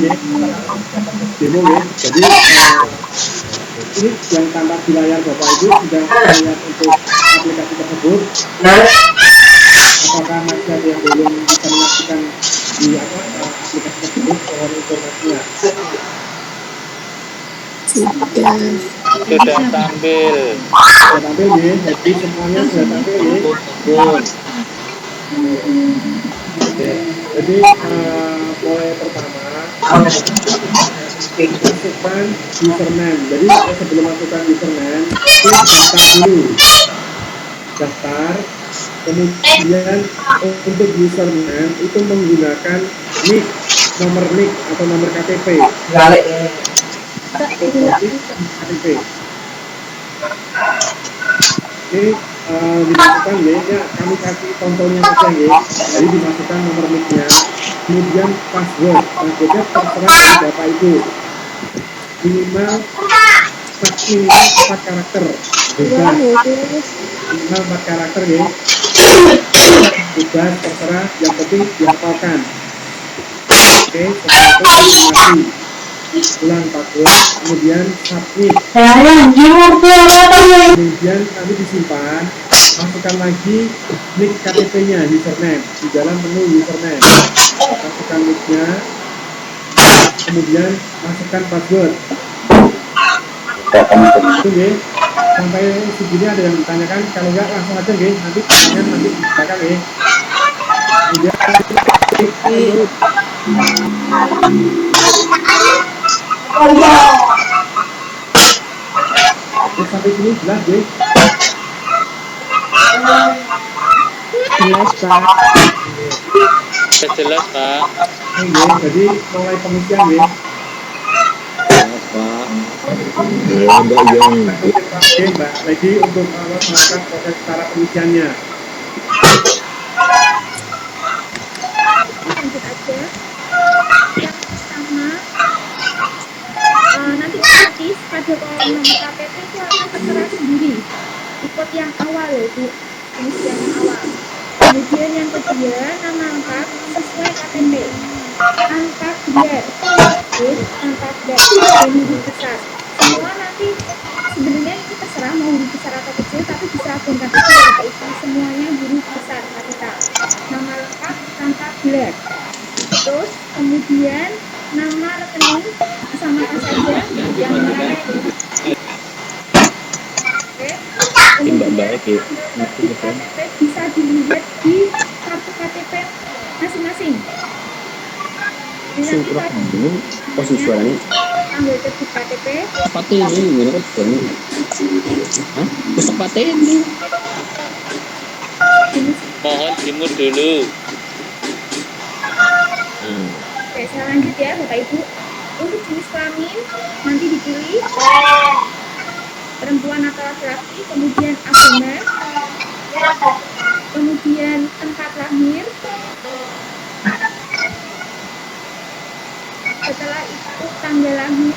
ya, demo ya. Jadi ini yang tampak di layar Bapak Ibu sudah melihat untuk aplikasi tersebut. Apakah masih ada yang belum bisa menyaksikan di aplikasi tersebut? Mohon informasinya. Sudah tampil Ya, jadi semuanya sudah tampil ya. Jadi mulai pertama masukkan username. Jadi sebelum masukkan username, klik daftar dulu. Daftar. Kemudian untuk username itu menggunakan nick, nomor nick atau nomor KTP. KTP. Ini dimasukkan ya, kami kasih contohnya saja ya. Jadi dimasukkan nomor nicknya, kemudian passwordnya terserah dari Bapak Ibu. Minimal 4 karakter. Minimal 4 karakter ya. Bebas terserah, yang penting dihafalkan. Oke, setelah itu konfirmasi. Ulang password, kemudian submit. Kemudian nanti disimpan, masukkan lagi nick KTP-nya, username di dalam menu username. Masukkan nick-nya, kemudian masukkan password. Itu ya. Sampai segini ada yang ditanyakan, kalau enggak langsung aja ya, nanti di belakang ya. Kemudian sampai sini jelas ya? Jelas Pak. jelas Pak. Ya, jadi mulai pengisian ya. Mbak Yang. Oke Mbak, lagi untuk melakukan proses cara pengisiannya. Lanjut aja. Yang pertama, nanti otomatis pada kolom nomor KTP itu akan tertera sendiri di kode yang awal yaitu pengisian yang awal. Kemudian yang kedua, nama lengkap sesuai KTP. Angka gelar, angka gelar dan huruf besar. Semua nanti sebenarnya itu terserah mau huruf besar atau kecil, tapi diserahkan itu semuanya huruf besar kapital. Nama lengkap, angka gelar. Terus kemudian nama rekening sama apa saja yang lain. Oke. Kemudian KTP bisa dilihat di kartu KTP masing-masing. Surat ini posisi suaranya. Tanggal terbit KTP. Pati ini gimana kan suaranya? Hah? Pusat pati ini. Mohon dimut dulu. Oke, saya lanjut ya Bapak Ibu. Untuk jenis kelamin nanti dipilih perempuan atau laki-laki, kemudian agama, kemudian tempat lahir, setelah itu tanggal lahir,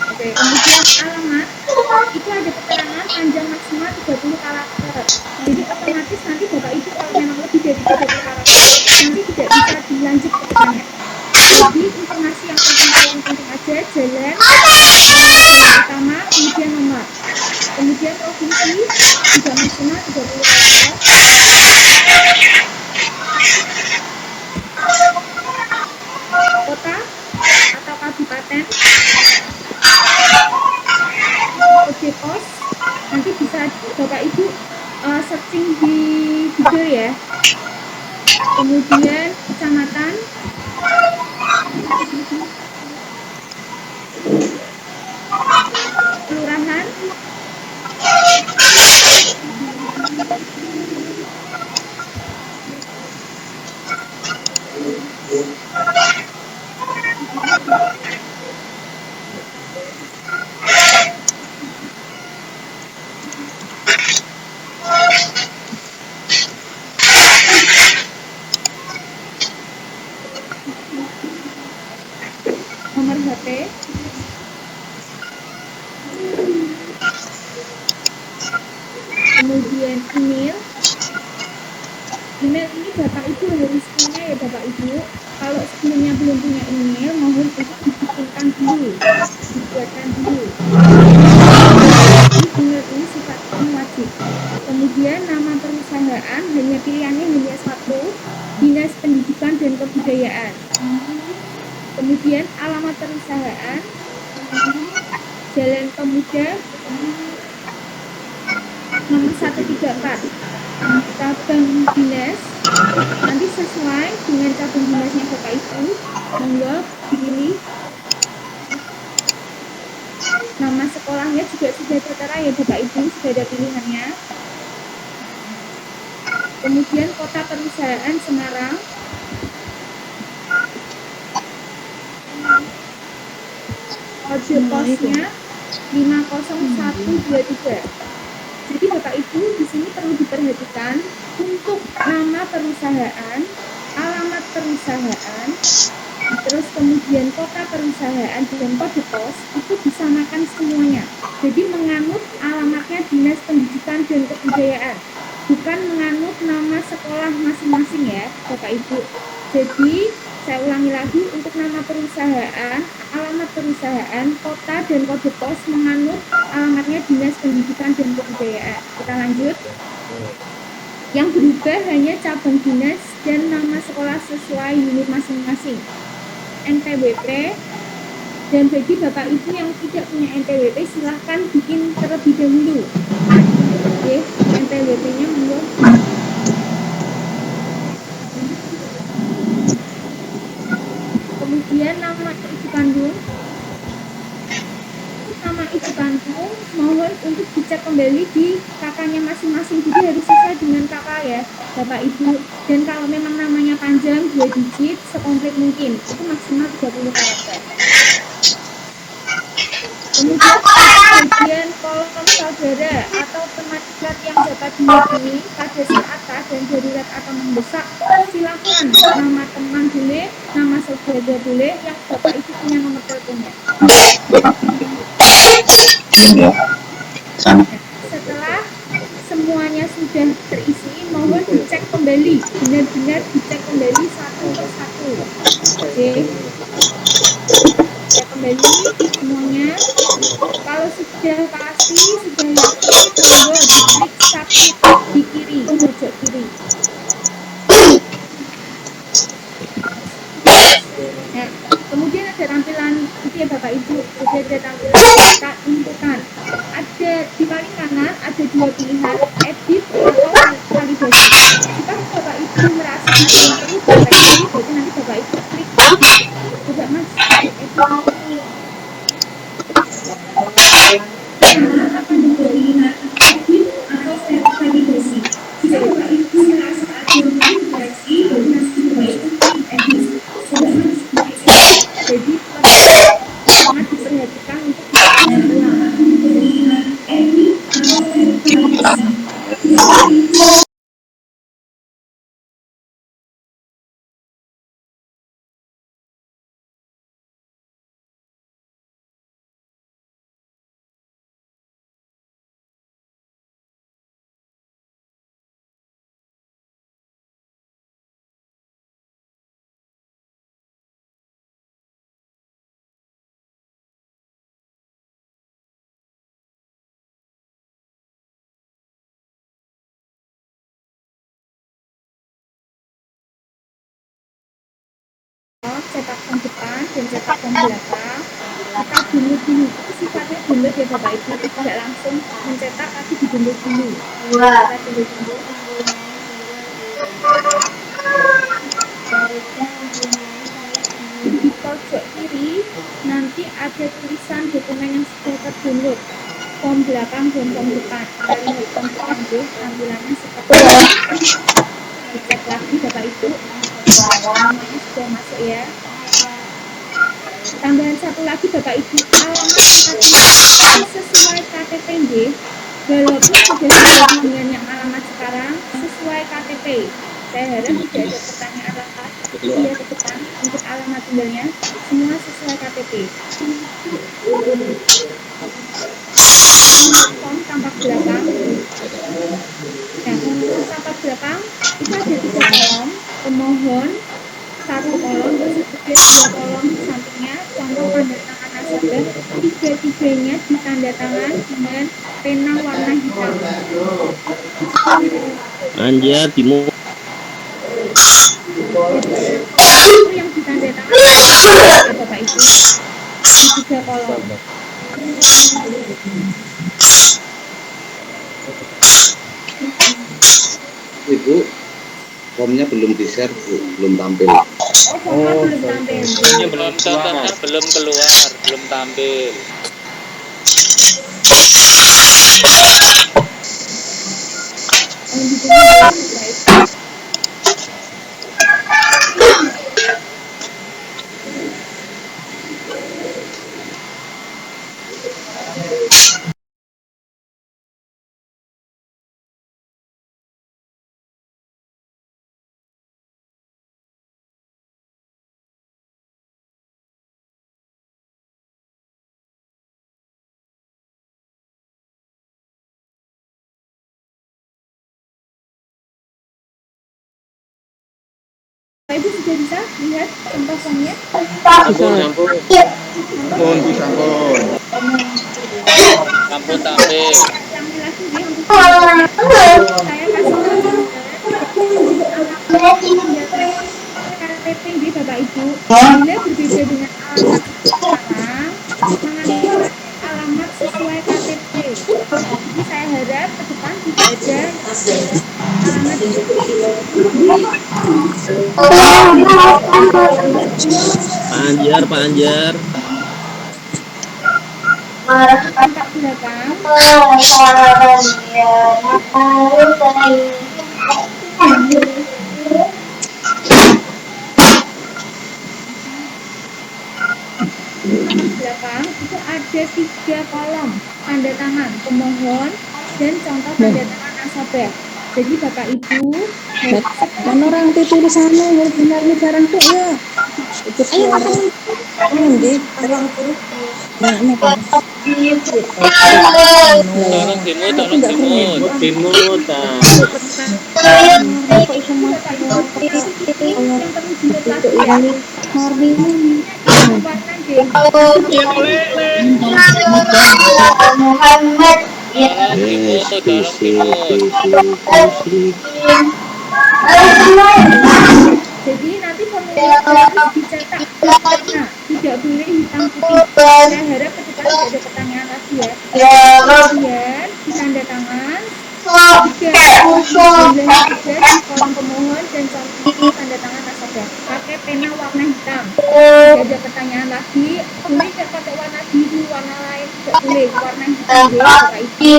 oke, kemudian alamat itu ada keterangan panjang maksimal 30 karakter. Jadi otomatis nanti Bapak Ibu kalau memang lebih dari 30 karakter nanti tidak bisa dilanjut ke depannya. Jadi informasi yang penting aja, jalan utama, kemudian nomor, kemudian provinsi juga maksimal 30 karakter. Kota atau kabupaten, kode pos, nanti bisa Bapak Ibu searching di Google ya. Kemudian kecamatan, kelurahan, nomor HP, kemudian email, email ini Bapak Ibu harus punya ya Bapak Ibu. Kalau sebelumnya belum punya email, mohon untuk dibikinkan dulu, dibuatkan dulu. Email ini sifatnya wajib. Kemudian nama perusahaan hanya pilihannya hanya satu, Dinas Pendidikan dan Kebudayaan. Kemudian alamat perusahaan, Jalan Pemuda, nomor 134. Cabang dinas, nanti sesuai dengan cabang dinasnya Bapak Ibu, monggo dipilih. Nama sekolahnya juga sudah tertera ya Bapak Ibu, sudah ada pilihannya. Kemudian kota perusahaan Semarang, kode posnya 50123. Jadi Bapak Ibu di sini perlu diperhatikan untuk nama perusahaan, alamat perusahaan, terus kemudian kota perusahaan dan kode pos itu disamakan semuanya. Jadi menganut alamatnya Dinas Pendidikan dan Kebudayaan, bukan menganut nama sekolah masing-masing ya Bapak Ibu. Jadi saya ulangi lagi, untuk nama perusahaan, alamat perusahaan, kota dan kode pos menganut alamatnya Dinas Pendidikan dan Kebudayaan. Kita lanjut. Yang berubah hanya cabang dinas dan nama sekolah sesuai unit masing-masing. NPWP, dan bagi Bapak Ibu yang tidak punya NPWP silahkan bikin terlebih dahulu. Oke, NPWP-nya monggo. Kemudian nama ibu kandung. Nama ibu kandung mohon untuk dicek kembali di kakaknya masing-masing. Jadi harus sesuai dengan kakak ya Bapak Ibu. Dan kalau memang namanya panjang 2 digit sekomplit mungkin, itu maksimal 30 karakter. Kemudian bagian kolom saudara atau teman dekat yang dapat dihubungi pada saat keadaan darurat atau mendesak, silakan nama teman boleh, nama saudara boleh, yang Bapak Ibu punya nomor teleponnya. Setelah semuanya sudah terisi, mohon dicek kembali, benar-benar dicek kembali satu persatu. Oke, cek kembali semuanya. Kalau sudah pasti, sudah yakin, monggo diklik submit di kiri, pojok kiri. Nah, kemudian ada tampilan itu ya Bapak Ibu, jadi ada tampilan kita inputkan. Ada di paling kanan ada 2 pilihan, edit atau validasi. Jika Bapak Ibu merasa ada yang perlu koreksi, berarti nanti Bapak Ibu klik coba Mas edit. Akan pilihan edit atau validasi. Jika Bapak Ibu merasa ada yang perlu koreksi, berarti nanti Bapak Ibu klik edit. Coba Mas. Jadi sangat diperhatikan untuk pilihan edit atau validasi. Cetak yang depan dan cetak yang belakang, kita download dulu. Itu sifatnya download ya Bapak Ibu, tidak langsung mencetak tapi di download dulu. Kita download dulu. Di pojok kiri nanti ada tulisan dokumen yang sudah terdownload, form belakang dan form depan. Kita lihat form depan deh, tampilannya seperti ini. Dicek lagi Bapak Ibu, namanya sudah masuk ya. Tambahan satu lagi Bapak Ibu, alamat KTP sesuai KTP walaupun sudah sama dengan yang alamat sekarang, sesuai KTP. Saya harap tidak ada pertanyaan lagi ya ke depan untuk alamat tinggalnya, semua sesuai KTP. Form tampak belakang. Nah, form tampak belakang itu ada 3 kolom, terus ada 2 kolom di sampingnya, contoh tanda tangan nasabah, tiga-tiganya ditanda tangan dengan pena warna hitam. Anjar, Timo. Itu yang ditanda tangan Bapak Ibu di 3 kolom. Ibu, formnya belum di-share, Bu. Belum tampil. Oh, formnya belum tampil. Ini belum contohnya belum keluar, belum tampil. Yang ditunggu Bapak Ibu. Bapak Ibu sudah bisa lihat contoh formnya? Sampun. Sampun tampil. Ulangi lagi ya untuk saya kasih KTP ini Bapak Ibu. Bila berbeda dengan alamat sekarang, mengandung alamat sesuai KTP. Jadi saya harap ke depan tidak ada alamat Pak Anjar. kontak belakang. Belakang itu ada 3 kolom tanda tangan pemohon dan contoh tanda tangan nasabah. Jadi Bapak Ibu Dan orang itu tulisannya ya benar nih barang tuh ya. Ikut suara. Nanti orang tuh. Nah, ini Pak. Tolong dimut. Timut. Kok semua yang perlu jemput lagi ya. hari ini Warna G. Jadi nanti formulir harus dicetak warna, tidak boleh hitam putih. Saya harap ke depan tidak ada pertanyaan lagi ya. Kemudian ditanda tangan 3 di kolom pemohon dan contoh tanda tangan nasabah. Pakai pena warna hitam. Tidak ada pertanyaan lagi. Boleh tidak pakai warna biru, warna lain tidak boleh. Warna hitam ya, Bapak Ibu.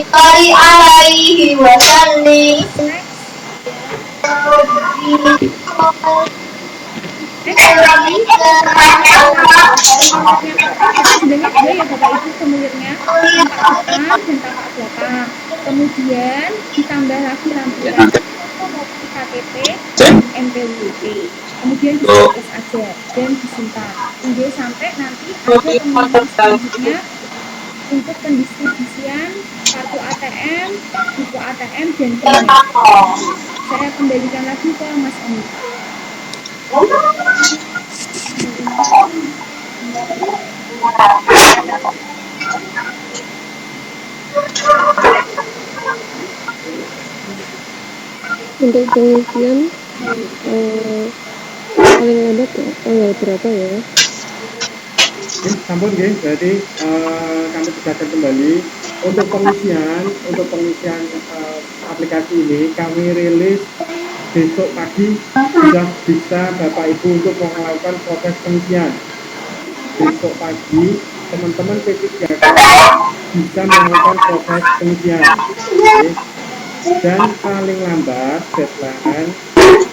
Next. Sebenarnya ada ya Bapak Ibu formulirnya tampak depan dan tampak belakang. Kemudian ditambah lagi lampiran fotokopi KTP dan NPWP. Kemudian dihapus aja dan disimpan. Tunggu sampai nanti ada pengumuman selanjutnya untuk pendistribusian kartu ATM, buku ATM dan kredit. Saya kembalikan lagi ke Mas Oni. untuk pengisian paling lambat tanggal berapa ya? Sampun nggih, berarti kami tegaskan kembali untuk pengisian aplikasi ini kami rilis besok pagi sudah bisa Bapak Ibu untuk melakukan proses pengisian. Besok pagi teman-teman P3K bisa melakukan proses pengisian. Oke. Dan paling lambat deadline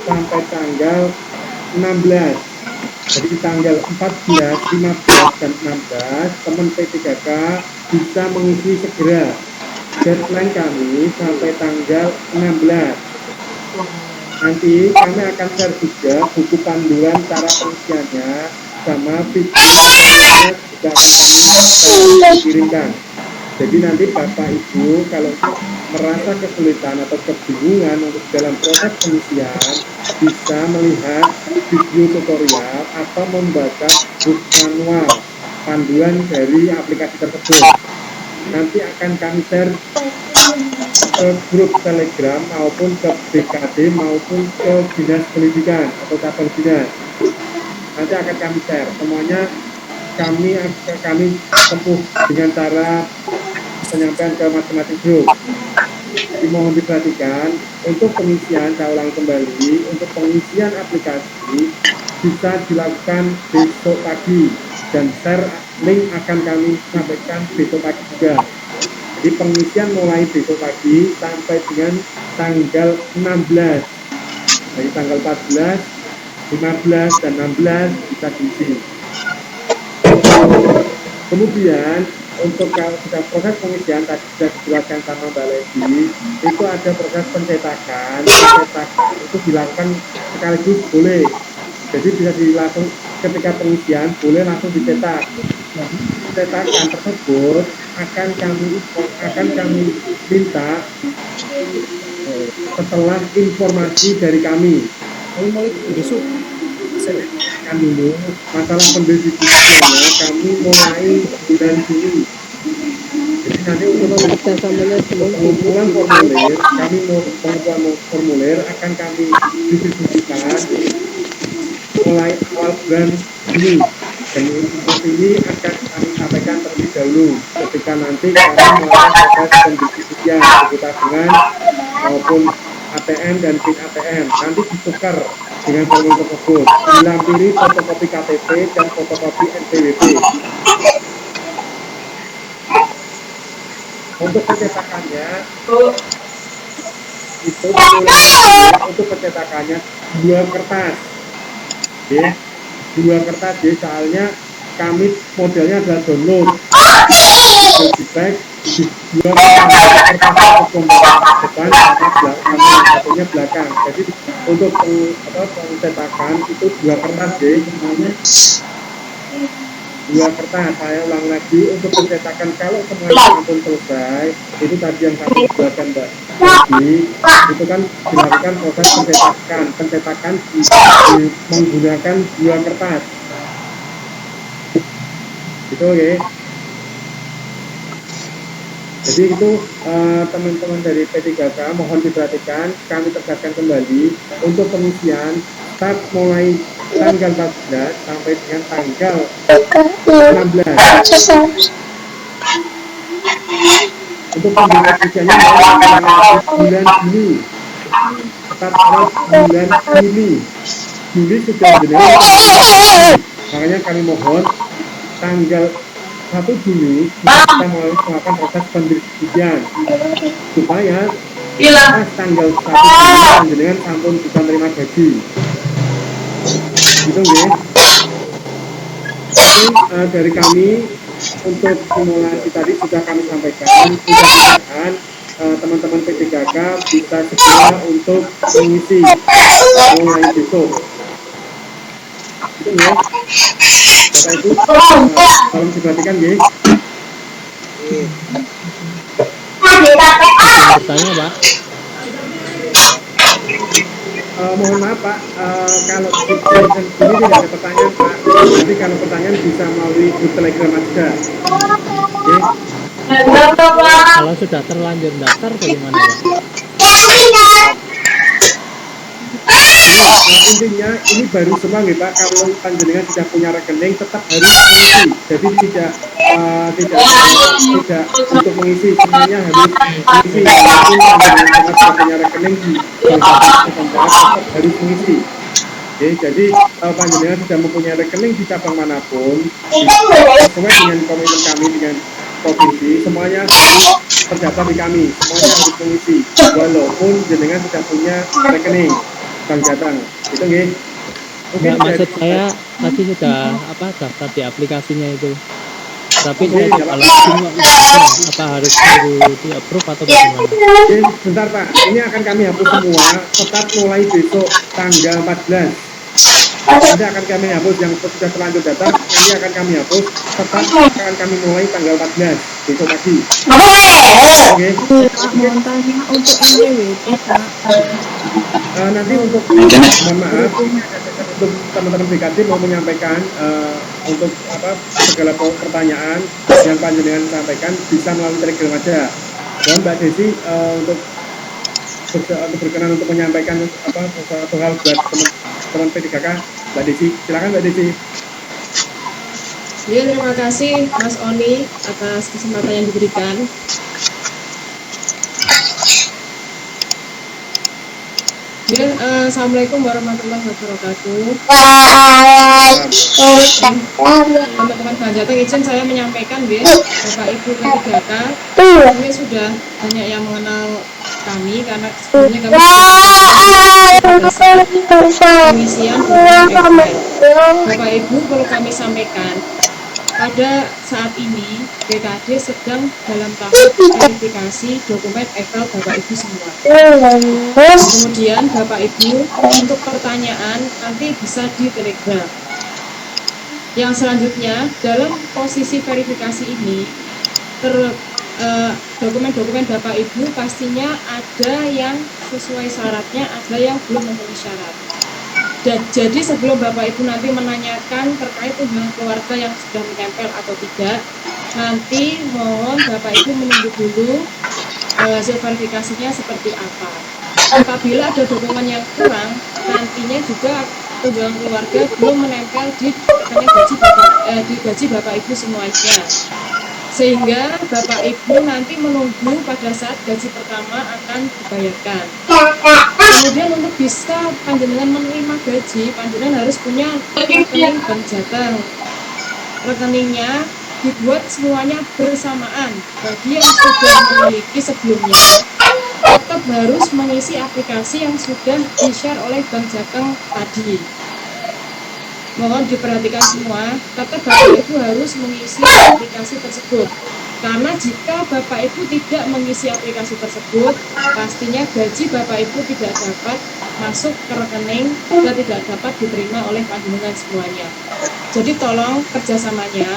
sampai tanggal 16. Jadi tanggal 14, 15, dan 16 teman P3K bisa mengisi segera. Deadline kami sampai tanggal 16. Nanti kami akan share juga buku panduan cara pengisiannya sama videonya juga akan kami kirimkan. Jadi nanti Bapak Ibu kalau merasa kesulitan atau kebingungan untuk dalam proses pengisian bisa melihat video tutorial atau membaca buku manual panduan dari aplikasi tersebut. Nanti akan kami share ke grup Telegram maupun ke BKD maupun ke Dinas Pendidikan atau cabang dinas. Nanti akan kami share semuanya. Kami tempuh dengan cara penyampaian ke masing-masing grup. Jadi mohon diperhatikan untuk pengisian, saya ulang kembali, untuk pengisian aplikasi bisa dilakukan besok pagi dan share link akan kami sampaikan besok pagi juga. Jadi pengisian mulai besok pagi sampai dengan tanggal 16. Dari tanggal 14, 15, dan 16 bisa diisi. Kemudian untuk kalau sudah proses pengisian tadi sudah dijelaskan sama Mbak Lady, itu ada proses pencetakan itu dilakukan sekaligus boleh. Jadi bisa dilangsung ketika pengisian boleh langsung dicetak. Cetakan tersebut akan kami minta setelah informasi dari kami. Mulai besok saya akan dulu masalah pendistribusiannya kami mulai bulan Juli. Jadi nanti untuk pengumpulan formulir akan kami distribusikan mulai awal bulan Juli. Dan untuk ini akan kami sampaikan terlebih dahulu ketika nanti kami melakukan proses pendistribusian dengan maupun ATM dan PIN ATM nanti ditukar dengan formulir tersebut dilampiri fotokopi KTP dan fotokopi NPWP. Untuk pencetakannya itu untuk pencetakannya 2 kertas, ya, 2 kertas, ya, soalnya kami modelnya adalah download. Feedback di 2 kertas depan sama satunya belakang. Jadi untuk pencetakan itu 2 kertas, deh, semuanya 2 kertas. Saya ulang lagi untuk pencetakan kalau semuanya pun selesai itu tadi yang kami jelaskan Mbak. Jadi itu kan dilakukan proses pencetakan menggunakan 2 kertas. Itu oke. Jadi itu teman-teman dari P3K mohon diperhatikan, kami tegaskan kembali untuk pengisian start mulai tanggal 14 sampai dengan tanggal 16. Untuk pendistribusiannya bulan Juli, start awal bulan Juli sudah benar. Makanya kami mohon tanggal 1 Juni kita melakukan proses pendistribusian supaya pas tanggal 1 Juni dengan sampun bisa menerima gaji. Gitu nggih. Oke, dari kami untuk simulasi tadi sudah kami sampaikan. Mudah-mudahan teman-teman P3K bisa segera untuk mengisi mulai besok. Itu nggih. Bapak Ibu, tolong diperhatikan nggih. Bertanya, Pak. Mohon maaf Pak, kalau di sini tidak ada pertanyaan Pak. Nanti kalau pertanyaan bisa melalui grup Telegram aja. Oke. Kalau sudah terlanjur daftar bagaimana, Pak? Intinya ini baru semua nih Pak, kalau panjenengan tidak punya rekening tetap harus mengisi. Jadi tidak untuk mengisi semuanya harus mengisi. Walaupun panjenengan tidak punya rekening di tetap harus mengisi. Oke, jadi panjenengan sudah mempunyai rekening di cabang manapun, sesuai dengan komitmen kami dengan provinsi, semuanya harus terdaftar di kami, semuanya harus mengisi. Walaupun jenengan sudah punya rekening Bank Jateng, itu nggih. Nggak, maksud saya tadi sudah daftar di aplikasinya itu. Tapi saya kalau apa harus di approve atau bagaimana? Oke, bentar Pak, ini akan kami hapus semua, tetap mulai besok tanggal 14. Nanti akan kami hapus yang sudah terlanjur datang, nanti akan kami hapus, tetap akan kami mulai tanggal 14 besok pagi. Oke. Mohon tanya untuk NPWP Pak. Nanti untuk mohon maaf untuk teman-teman BKD mau menyampaikan untuk segala pertanyaan yang panjenengan sampaikan bisa melalui Telegram aja. Mohon Mbak Desi untuk berkenan untuk menyampaikan sesuatu hal buat teman-teman P3K. Mbak Desi, silakan Mbak Desi. Ya, terima kasih Mas Oni atas kesempatan yang diberikan. Ya, Assalamualaikum warahmatullahi wabarakatuh. Teman-teman Banjateng, izin saya menyampaikan ya, Bapak Ibu P3K, ini sudah banyak yang mengenal kami karena sebelumnya kami pengisian Bapak Ibu, perlu kami sampaikan pada saat ini BKD sedang dalam tahap verifikasi dokumen eval Bapak Ibu semua. Kemudian Bapak Ibu untuk pertanyaan nanti bisa di Telegram. Yang selanjutnya dalam posisi verifikasi ini dokumen-dokumen Bapak Ibu pastinya ada yang sesuai syaratnya, ada yang belum memenuhi syarat. Dan jadi sebelum Bapak Ibu nanti menanyakan terkait tunjangan keluarga yang sudah menempel atau tidak, nanti mohon Bapak Ibu menunggu dulu hasil verifikasinya seperti apa. Apabila ada dokumen yang kurang, nantinya juga tunjangan keluarga belum menempel di gaji Bapak Ibu semuanya. Sehingga Bapak Ibu nanti menunggu pada saat gaji pertama akan dibayarkan. Kemudian untuk bisa panjenengan menerima gaji, panjenengan harus punya rekening Bank Jateng. Rekeningnya dibuat semuanya bersamaan. Bagi yang sudah memiliki sebelumnya, tetap harus mengisi aplikasi yang sudah di-share oleh Bank Jateng tadi. Mohon diperhatikan semua, tetap Bapak Ibu harus mengisi aplikasi tersebut. Karena jika Bapak Ibu tidak mengisi aplikasi tersebut, pastinya gaji Bapak Ibu tidak dapat masuk ke rekening dan tidak dapat diterima oleh panjenengan semuanya. Jadi tolong kerjasamanya,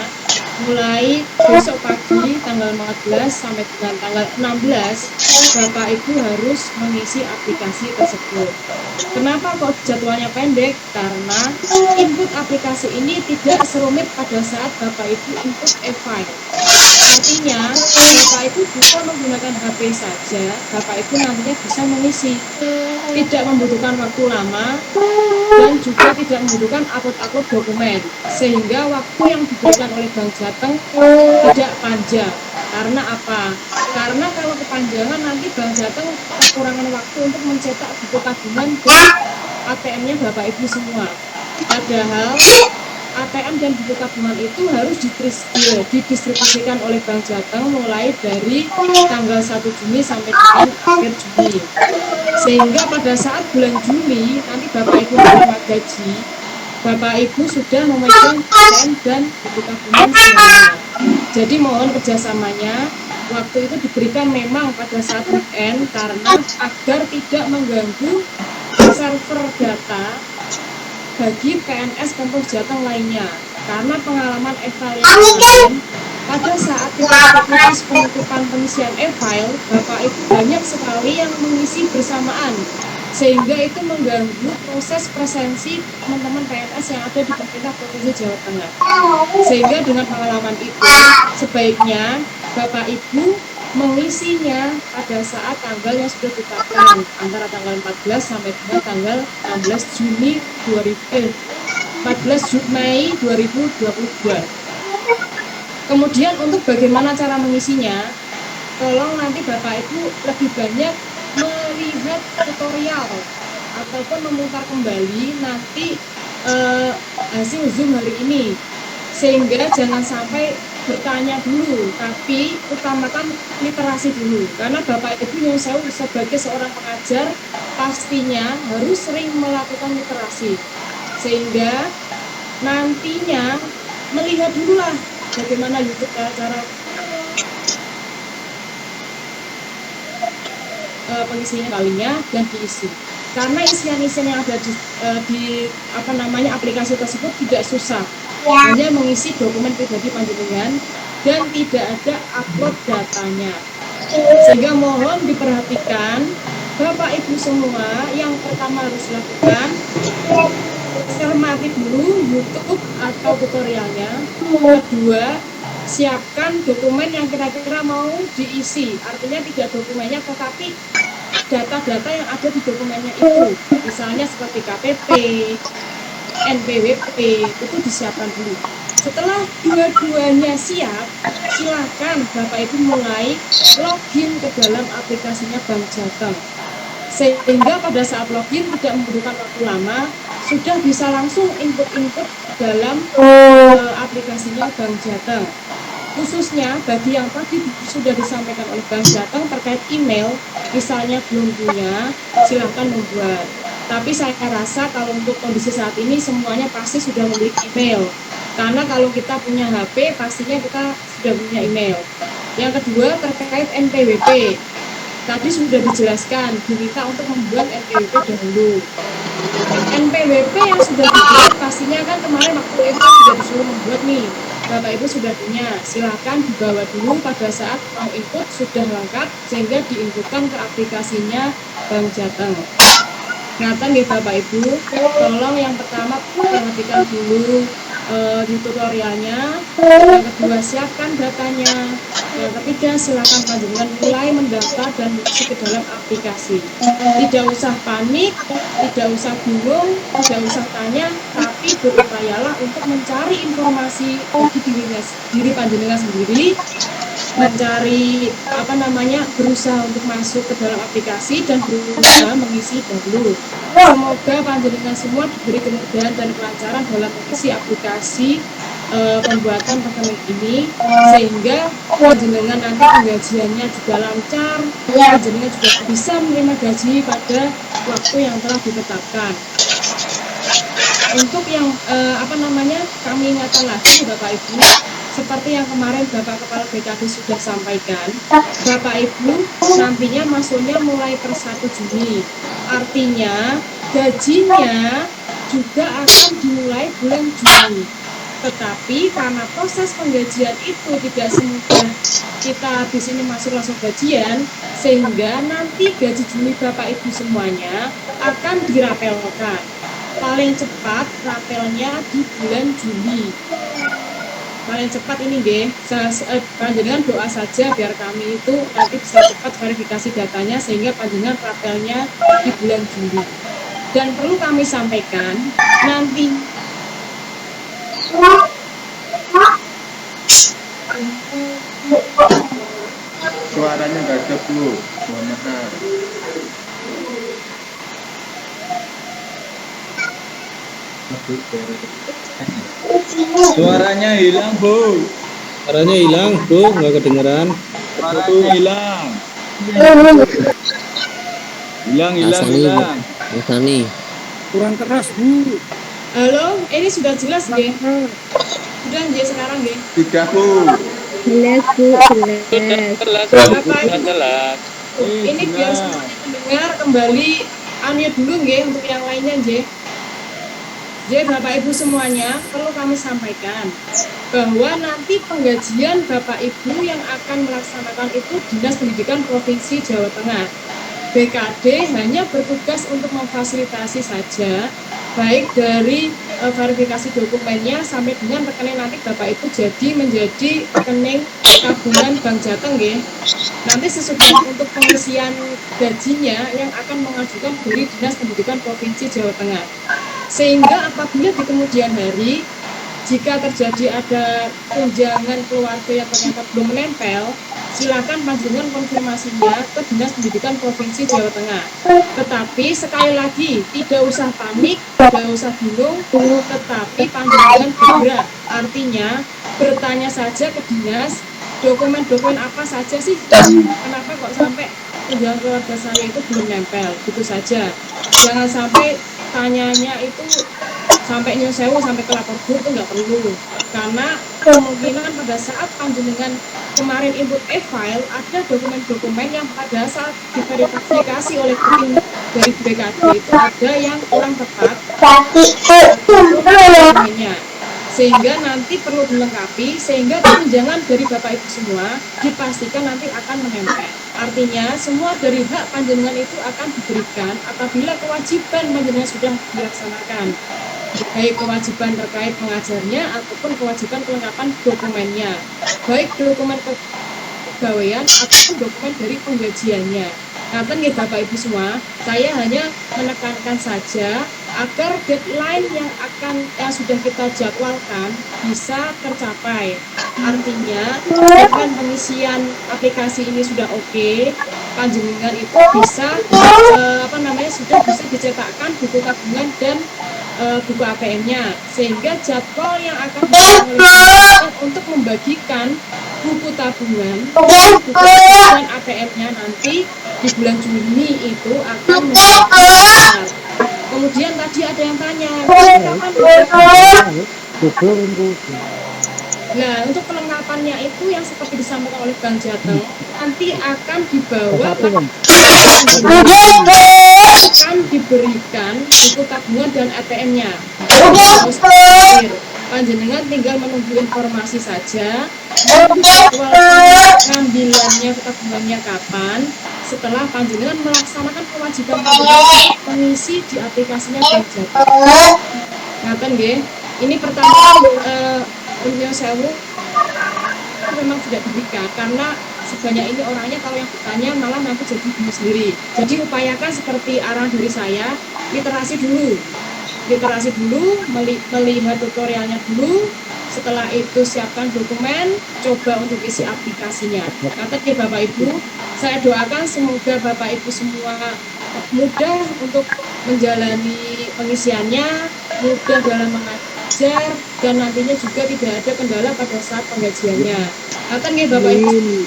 mulai besok pagi tanggal 14 sampai dengan tanggal 16, Bapak Ibu harus mengisi aplikasi tersebut. Kenapa kok jadwalnya pendek? Karena input aplikasi ini tidak serumit pada saat Bapak Ibu input e-file. Artinya, Bapak Ibu bisa menggunakan HP saja, Bapak Ibu nantinya bisa mengisi. Tidak membutuhkan waktu lama dan juga tidak membutuhkan upload dokumen. Sehingga waktu yang diberikan oleh Bank Jateng tidak panjang. Karena apa? Karena kalau kepanjangan nanti Bank Jateng kekurangan waktu untuk mencetak buku tabungan ke ATM-nya Bapak Ibu semua. Padahal ATM dan buku tabungan itu harus didistribusikan oleh Bank Jateng mulai dari tanggal 1 Juni sampai dengan akhir Juni. Sehingga pada saat bulan Juli nanti Bapak Ibu menerima gaji, Bapak Ibu sudah memegang ATM dan buku tabungan semuanya. Jadi mohon kerjasamanya, waktu itu diberikan memang pada saat weekend karena agar tidak mengganggu server data bagi PNS Pemprov Jateng lainnya. Karena pengalaman e-file yang kemarin, pada saat proses penutupan pengisian e-file, Bapak Ibu banyak sekali yang mengisi bersamaan, sehingga itu mengganggu proses presensi teman-teman PNS yang ada di pemerintah Provinsi Jawa Tengah. Sehingga dengan pengalaman itu, sebaiknya Bapak Ibu mengisinya pada saat tanggal yang sudah ditetapkan antara tanggal 14 sampai dengan tanggal 14 Mei 2022. Kemudian untuk bagaimana cara mengisinya, tolong nanti Bapak Ibu lebih banyak melihat tutorial ataupun memutar kembali nanti hasil Zoom hari ini, sehingga jangan sampai bertanya dulu, tapi utamakan literasi dulu. Karena Bapak Ibu yang saya sebagai seorang pengajar pastinya harus sering melakukan literasi, sehingga nantinya melihat dulu lah bagaimana YouTube cara pengisian kalinya dan diisi. Karena isian-isian yang ada di aplikasi tersebut tidak susah, hanya mengisi dokumen pribadi panjenengan dan tidak ada upload datanya. Sehingga mohon diperhatikan Bapak Ibu semua, yang pertama harus dilakukan cermati dulu YouTube atau tutorialnya. Kedua, siapkan dokumen yang kira-kira mau diisi, artinya tidak dokumennya tetapi data-data yang ada di dokumennya itu, misalnya seperti KTP, NPWP, itu disiapkan dulu. Setelah dua-duanya siap, silakan Bapak Ibu mulai login ke dalam aplikasinya Bank Jateng. Sehingga pada saat login tidak membutuhkan waktu lama, sudah bisa langsung input-input dalam aplikasinya Bank Jateng. Khususnya bagi yang tadi sudah disampaikan oleh Bank Jateng terkait email, misalnya belum punya, silahkan membuat. Tapi saya rasa kalau untuk kondisi saat ini semuanya pasti sudah memiliki email. Karena kalau kita punya HP, pastinya kita sudah punya email. Yang kedua terkait NPWP. Tadi sudah dijelaskan, diminta untuk membuat NPWP dahulu. NPWP yang sudah dibuat pastinya kan kemarin waktu itu sudah disuruh membuat nih. Bapak Ibu sudah punya, silakan dibawa dulu pada saat mau input sudah lengkap sehingga diinputkan ke aplikasinya Bank Jateng. Ingatan ya Bapak Ibu, tolong yang pertama perhatikan dulu di tutorialnya, yang kedua siapkan datanya, yang ketiga silakan panjenengan mulai mendaftar dan masuk ke dalam aplikasi. Tidak usah panik, tidak usah bingung, tidak usah tanya, tapi berupayalah untuk mencari informasi bagi diri panjenengan sendiri, mencari berusaha untuk masuk ke dalam aplikasi dan berusaha mengisi dahulu. Semoga panjenengan semua diberi kemudahan dan kelancaran dalam mengisi aplikasi pembuatan rekening ini, sehingga panjenengan nanti penggajiannya juga lancar, panjenengan juga bisa menerima gaji pada waktu yang telah ditetapkan. Untuk yang kami ingatkan lagi Bapak Ibu, seperti yang kemarin Bapak Kepala BKD sudah sampaikan, Bapak Ibu nantinya masuknya mulai per 1 Juni. Artinya gajinya juga akan dimulai bulan Juni. Tetapi karena proses penggajian itu tidak semudah kita di sini masuk langsung gajian, sehingga nanti gaji Juni Bapak Ibu semuanya akan dirapelkan. Paling cepat rapelnya di bulan Juli. Paling cepat ini deh, panjenengan doa saja biar kami itu nanti bisa cepat verifikasi datanya sehingga panjenengan rapelnya di bulan Juli. Dan perlu kami sampaikan, nanti suaranya nggak ada Bu, mohon maaf. Suaranya hilang Bu, Suaranya hilang, Bro, nggak kedengeran. suaranya hilang. Hilang. Mas Ani. Kurang keras, Bu. halo, ini sudah jelas nggih? Sudah nggih sekarang nggih? 3 Bu. Jelas Bu, jelas. Bapak Ibu, jelas. ini biar semuanya mendengar kembali unmute dulu nggih untuk yang lainnya nggih. Jadi Bapak Ibu semuanya perlu kami sampaikan bahwa nanti penggajian Bapak Ibu yang akan melaksanakan itu Dinas Pendidikan Provinsi Jawa Tengah. BKD hanya bertugas untuk memfasilitasi saja, baik dari verifikasi dokumennya sampai dengan rekening nanti Bapak Ibu menjadi rekening tabungan Bank Jateng nggih. Nanti sesudah untuk pengisian gajinya yang akan mengajukan dari Dinas Pendidikan Provinsi Jawa Tengah. Sehingga apabila di kemudian hari jika terjadi ada tunjangan keluarga yang ternyata belum menempel, silakan panjenengan konfirmasinya ke Dinas Pendidikan Provinsi Jawa Tengah. Tetapi sekali lagi tidak usah panik, tidak usah bingung, tetapi panjenengan bergerak. Artinya bertanya saja ke dinas, dokumen-dokumen apa saja sih, kenapa kok sampai tunjangan keluarga saya itu belum nempel, gitu saja. Jangan sampai tanyanya itu sampai nyesewu sampai ke lapor guru itu nggak perlu, karena kemungkinan pada saat panjenengan kemarin input e-file ada dokumen-dokumen yang pada saat diverifikasi oleh tim dari BKD itu ada yang kurang tepat dokumennya, sehingga nanti perlu dilengkapi sehingga tunjangan dari Bapak Ibu semua dipastikan nanti akan menempel. Artinya semua dari hak panjenengan itu akan diberikan apabila kewajiban panjenengan sudah dilaksanakan. baik kewajiban terkait pengajarnya ataupun kewajiban kelengkapan dokumennya, baik dokumen kepegawaian ataupun dokumen dari penggajiannya. Ngaten nggih Bapak Ibu semua, saya hanya menekankan saja agar deadline yang sudah kita jadwalkan bisa tercapai. Artinya dengan pengisian aplikasi ini sudah oke, panjenengan itu bisa sudah bisa dicetakkan buku tabungan dan buku ATM-nya, sehingga jadwal yang akan dilakukan untuk membagikan buku tabungan ATM-nya nanti di bulan Juni itu akan menjadi. Kemudian tadi ada yang tanya, kapan Nah, untuk perlengkapannya itu yang seperti disampaikan oleh Bang Jateng, nanti akan dibawa akan diberikan buku tabungan dan ATM-nya. Panjenengan tinggal menunggu informasi saja, jadwal pengambilannya tabungannya kapan, setelah panjenengan melaksanakan kewajiban panjenengan mengisi di aplikasinya Bang Jateng. Ngaten nggih. Ini pertama Unyo Sewu memang tidak diberikan karena sebanyak ini orangnya, kalau yang bertanya malah nanti jadi bingung sendiri. Jadi upayakan seperti arahan dari saya, literasi dulu, melihat tutorialnya dulu. Setelah itu siapkan dokumen, coba untuk isi aplikasinya. Kata ya Bapak Ibu, saya doakan semoga Bapak Ibu semua mudah untuk menjalani pengisiannya, mudah dalam mengajar, dan nantinya juga tidak ada kendala pada saat penggajiannya. Kata ya Bapak Ibu.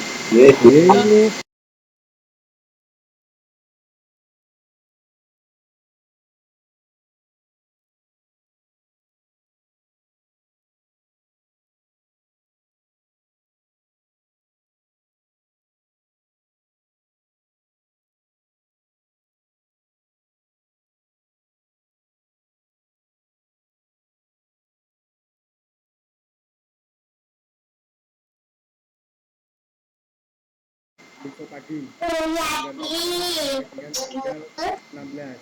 besok pagi dengan tanggal 16.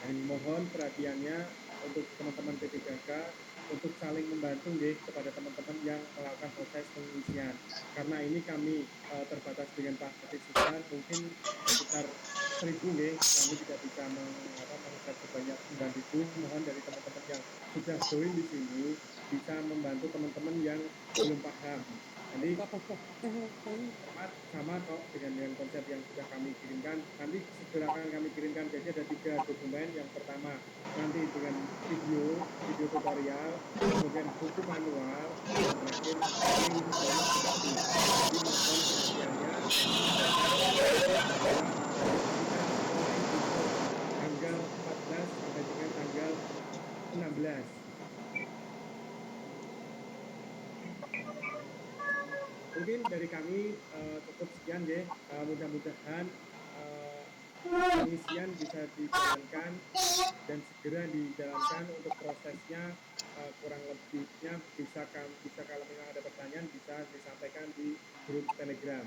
Dan mohon perhatiannya untuk teman-teman P3K untuk saling membantu deh kepada teman-teman yang melakukan proses pengisian, karena ini kami terbatas dengan partisipan mungkin sekitar 1.000 deh, kami tidak bisa mengejar sebanyak 9.000. Mohon dari teman-teman yang sudah join di sini bisa membantu teman-teman yang belum paham. Jadi sama kok dengan konsep yang sudah kami kirimkan. Nanti segera akan kami kirimkan. Jadi ada 3 dokumen. Yang pertama nanti dengan video tutorial, kemudian buku manual, dan terakhir link informasi. Jadi mohon perhatiannya tanggal 14 sampai dengan tanggal 16. Mungkin dari kami cukup sekian ya. Mudah-mudahan pengisian bisa dijalankan dan segera dijalankan. Untuk prosesnya kurang lebihnya bisa kalau memang ada pertanyaan bisa disampaikan di grup Telegram.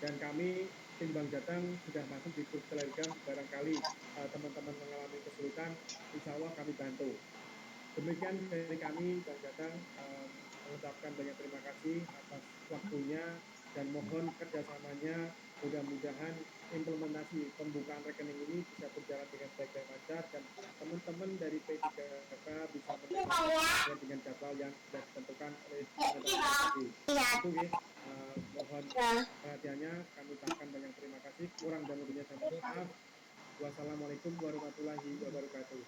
Dan kami tim Bang Jateng sudah masuk di grup Telegram. Barangkali teman-teman mengalami kesulitan, insya Allah kami bantu. Demikian dari kami Bang Jateng, mengucapkan banyak terima kasih atas waktunya dan mohon kerjasamanya. Mudah-mudahan implementasi pembukaan rekening ini bisa berjalan dengan baik dan lancar, dan teman-teman dari P3K bisa menerima dengan jadwal yang sudah ditentukan oleh organisasi. Itu ya, mohon perhatiannya. Kami ucapkan banyak terima kasih. Kurang dan lebihnya saya mohon maaf. Wassalamualaikum warahmatullahi wabarakatuh.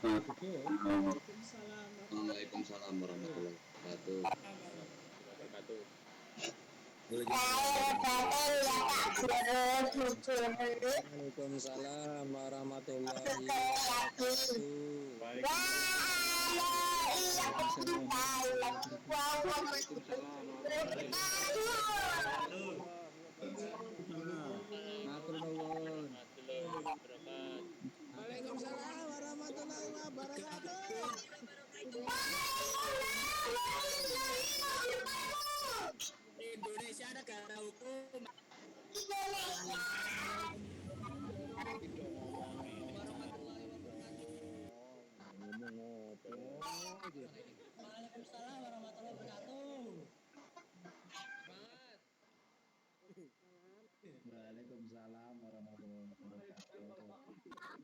Waalaikumsalam warahmatullahi wabarakatuh. Waalaikumsalam warahmatullahi wabarakatuh. Matur nuwun. Waalaikumsalam warahmatullahi wabarakatuh. Indonesia negara hukum. Warahmatullahi wabarakatuh. Oh, gitu. Waalaikumsalam warahmatullahi wabarakatuh. Waalaikumsalam warahmatullahi wabarakatuh.